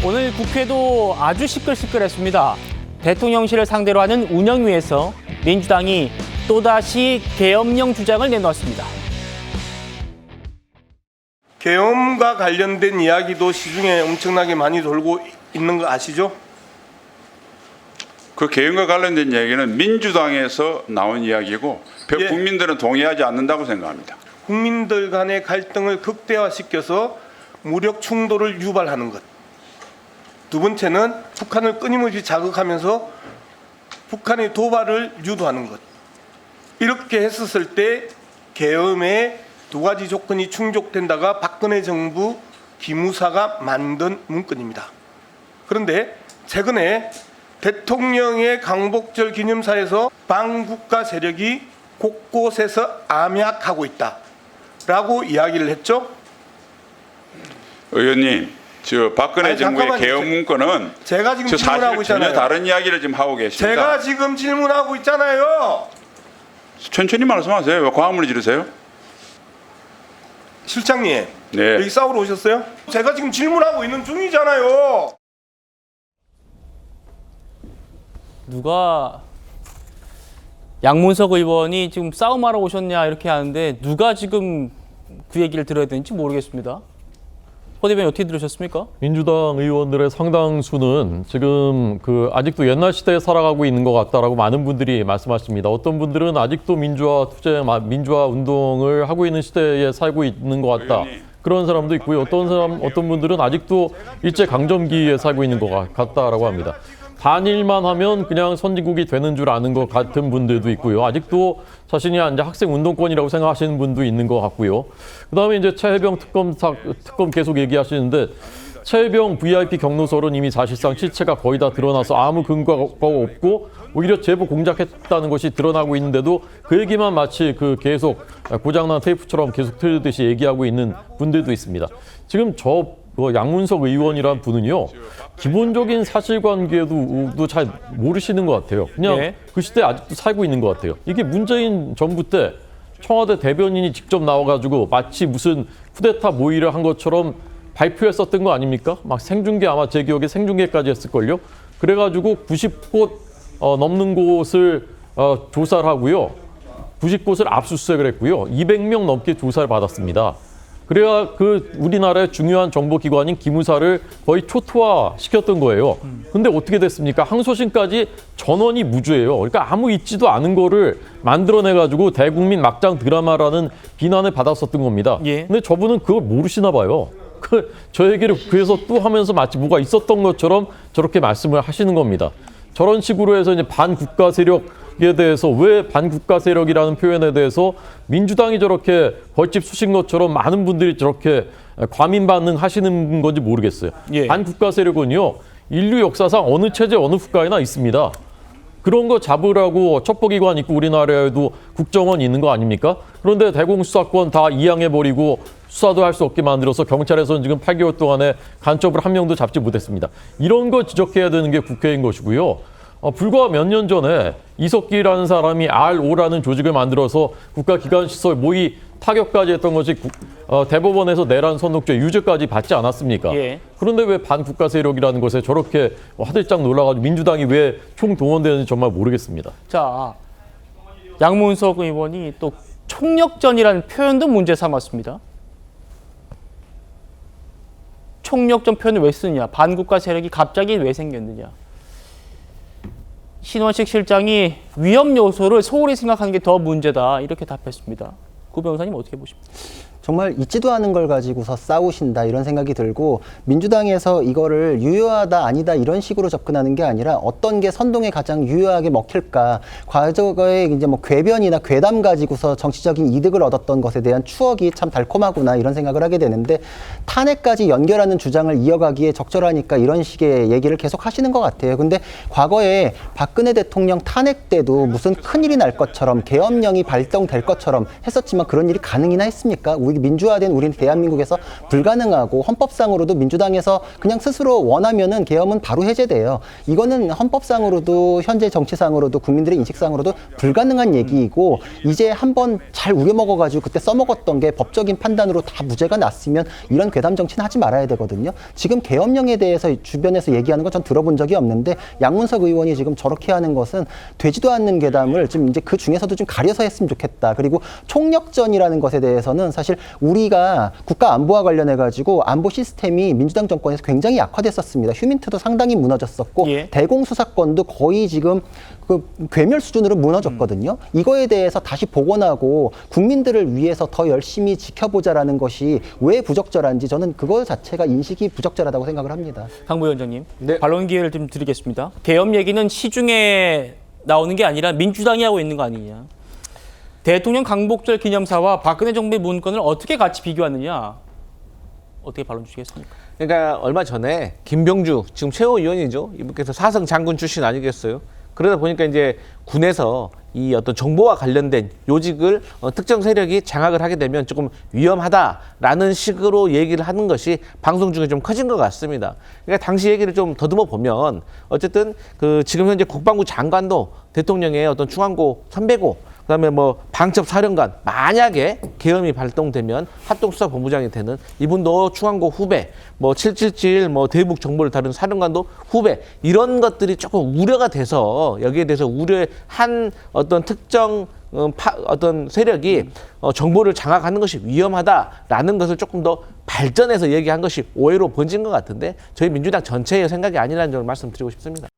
오늘 국회도 아주 시끌시끌했습니다. 대통령실을 상대로 하는 운영위에서 민주당이 또다시 계엄령 주장을 내놓았습니다. 계엄과 관련된 이야기도 시중에 엄청나게 많이 돌고 있는 거 아시죠? 그 계엄과 관련된 이야기는 민주당에서 나온 이야기고 예. 국민들은 동의하지 않는다고 생각합니다. 국민들 간의 갈등을 극대화시켜서 무력 충돌을 유발하는 것. 두 번째는 북한을 끊임없이 자극하면서 북한의 도발을 유도하는 것. 이렇게 했었을 때 계엄의 두 가지 조건이 충족된다가 박근혜 정부 기무사가 만든 문건입니다. 그런데 최근에 대통령의 광복절 기념사에서 반국가 세력이 곳곳에서 암약하고 있다라고 이야기를 했죠. 의원님, 저 박근혜 아니, 정부의 잠깐만요. 계엄 문건은 제가 지금 저 질문하고 사실 전혀 있잖아요. 다른 이야기를 지금 하고 계십니다. 제가 지금 질문하고 있잖아요. 천천히 말씀하세요. 왜 과음을 지르세요? 실장님, 네. 여기 싸우러 오셨어요? 제가 지금 질문하고 있는 중이잖아요. 누가 양문석 의원이 지금 싸움하러 오셨냐 이렇게 하는데 누가 지금 그 얘기를 들어야 되는지 모르겠습니다. 허 대변인 어떻게 들으셨습니까? 민주당 의원들의 상당수는 지금 아직도 옛날 시대에 살아가고 있는 것 같다라고 많은 분들이 말씀하십니다. 어떤 분들은 아직도 민주화 운동을 하고 있는 시대에 살고 있는 것 같다. 그런 사람도 있고요. 어떤 분들은 아직도 일제 강점기에 살고 있는 것 같다라고 합니다. 반일만 하면 그냥 선진국이 되는 줄 아는 것 같은 분들도 있고요. 아직도 자신이 이제 학생 운동권이라고 생각하시는 분도 있는 것 같고요. 그다음에 이제 최혜병 특검 계속 얘기하시는데 최혜병 VIP 경로설은 이미 사실상 실체가 거의 다 드러나서 아무 근거가 없고 오히려 제보 공작했다는 것이 드러나고 있는데도 그 얘기만 마치 계속 고장난 테이프처럼 계속 틀듯이 얘기하고 있는 분들도 있습니다. 지금 양문석 의원이란 분은요, 기본적인 사실관계도 잘 모르시는 것 같아요. 그냥 네. 그 시대에 아직도 살고 있는 것 같아요. 이게 문재인 정부 때 청와대 대변인이 직접 나와가지고 마치 무슨 쿠데타 모의를 한 것처럼 발표했었던 거 아닙니까? 막 생중계, 아마 제 기억에 생중계까지 했을걸요. 그래가지고 90곳 넘는 곳을 조사를 하고요. 90곳을 압수수색을 했고요. 200명 넘게 조사를 받았습니다. 그래야 우리나라의 중요한 정보기관인 기무사를 거의 초토화 시켰던 거예요. 근데 어떻게 됐습니까? 항소심까지 전원이 무죄예요. 그러니까 아무 있지도 않은 거를 만들어내가지고 대국민 막장 드라마라는 비난을 받았었던 겁니다. 예. 근데 저분은 그걸 모르시나 봐요. 저 얘기를 그래서 또 하면서 마치 뭐가 있었던 것처럼 저렇게 말씀을 하시는 겁니다. 저런 식으로 해서 이제 반국가 세력에 대해서 왜 반국가 세력이라는 표현에 대해서 민주당이 저렇게 벌집 쑤신 것처럼 많은 분들이 저렇게 과민 반응하시는 건지 모르겠어요. 예. 반국가 세력은요, 인류 역사상 어느 체제 어느 국가에나 있습니다. 그런 거 잡으라고 첩보기관 있고 우리나라에도 국정원 있는 거 아닙니까? 그런데 대공수사권 다 이양해버리고 수사도 할 수 없게 만들어서 경찰에서는 지금 8개월 동안에 간첩을 한 명도 잡지 못했습니다. 이런 거 지적해야 되는 게 국회인 것이고요. 불과 몇 년 전에 이석기라는 사람이 RO라는 조직을 만들어서 국가기관시설 모의 타격까지 했던 것이 대법원에서 내란 선동죄 유죄까지 받지 않았습니까? 예. 그런데 왜 반국가 세력이라는 것에 저렇게 화들짝 놀라가지고 민주당이 왜 총동원되는지 정말 모르겠습니다. 자, 양문석 의원이 또 총력전이라는 표현도 문제 삼았습니다. 총력전 표현을 왜 쓰느냐? 반국가 세력이 갑자기 왜 생겼느냐? 신원식 실장이 위험 요소를 소홀히 생각하는 게 더 문제다 이렇게 답했습니다. 구 변호사님 어떻게 보십니까? 정말 있지도 않은 걸 가지고서 싸우신다 이런 생각이 들고, 민주당에서 이거를 유효하다 아니다 이런 식으로 접근하는 게 아니라 어떤 게 선동에 가장 유효하게 먹힐까, 과거에 이제 궤변이나 궤담 가지고서 정치적인 이득을 얻었던 것에 대한 추억이 참 달콤하구나 이런 생각을 하게 되는데, 탄핵까지 연결하는 주장을 이어가기에 적절하니까 이런 식의 얘기를 계속 하시는 것 같아요. 근데 과거에 박근혜 대통령 탄핵 때도 무슨 큰일이 날 것처럼 계엄령이 발동될 것처럼 했었지만 그런 일이 가능이나 했습니까? 그리고 민주화된 우리 대한민국에서 불가능하고 헌법상으로도 민주당에서 그냥 스스로 원하면은 계엄은 바로 해제돼요. 이거는 헌법상으로도 현재 정치상으로도 국민들의 인식상으로도 불가능한 얘기이고 이제 한번 잘 우려먹어가지고 그때 써먹었던 게 법적인 판단으로 다 무죄가 났으면 이런 괴담 정치는 하지 말아야 되거든요. 지금 계엄령에 대해서 주변에서 얘기하는 건 전 들어본 적이 없는데 양문석 의원이 지금 저렇게 하는 것은 되지도 않는 괴담을 좀 이제 그 중에서도 좀 가려서 했으면 좋겠다. 그리고 총력전이라는 것에 대해서는 사실 우리가 국가 안보와 관련해 가지고 안보 시스템이 민주당 정권에서 굉장히 약화됐었습니다. 휴민트도 상당히 무너졌었고 예. 대공수사권도 거의 지금 그 괴멸 수준으로 무너졌거든요. 이거에 대해서 다시 복원하고 국민들을 위해서 더 열심히 지켜보자라는 것이 왜 부적절한지 저는 그거 자체가 인식이 부적절하다고 생각을 합니다. 강 부위원장님, 반론 기회를 좀 드리겠습니다. 계엄 얘기는 시중에 나오는 게 아니라 민주당이 하고 있는 거 아니냐. 대통령 강복절 기념사와 박근혜 정부의 문건을 어떻게 같이 비교하느냐. 어떻게 반론 주시겠습니까? 그러니까 얼마 전에 김병주 지금 최고위원이죠. 이분께서 사성 장군 출신 아니겠어요? 그러다 보니까 이제 군에서 이 어떤 정보와 관련된 요직을 특정 세력이 장악을 하게 되면 조금 위험하다라는 식으로 얘기를 하는 것이 방송 중에 좀 커진 것 같습니다. 그러니까 당시 얘기를 좀 더듬어 보면 어쨌든 그 지금 현재 국방부 장관도 대통령의 어떤 중앙고 선배고 그다음에 뭐 방첩사령관 만약에 계엄이 발동되면 합동수사본부장이 되는 이분도 중앙고 후배 뭐 777 뭐 대북 정보를 다룬 사령관도 후배 이런 것들이 조금 우려가 돼서 여기에 대해서 우려한 어떤 특정 어떤 세력이 정보를 장악하는 것이 위험하다라는 것을 조금 더 발전해서 얘기한 것이 오해로 번진 것 같은데 저희 민주당 전체의 생각이 아니라는 점을 말씀드리고 싶습니다.